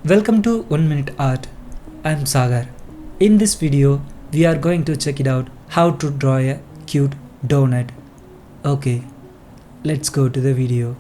Welcome to 1 Minute Art. I'm Sagar. In this video, we are going to check it out how to draw a cute donut. Okay, let's go to the video.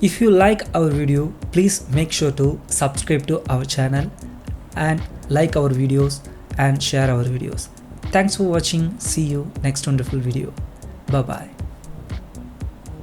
If you like our video, please make sure to subscribe to our channel and like our videos and share our videos. Thanks for watching. See you next wonderful video. Bye bye.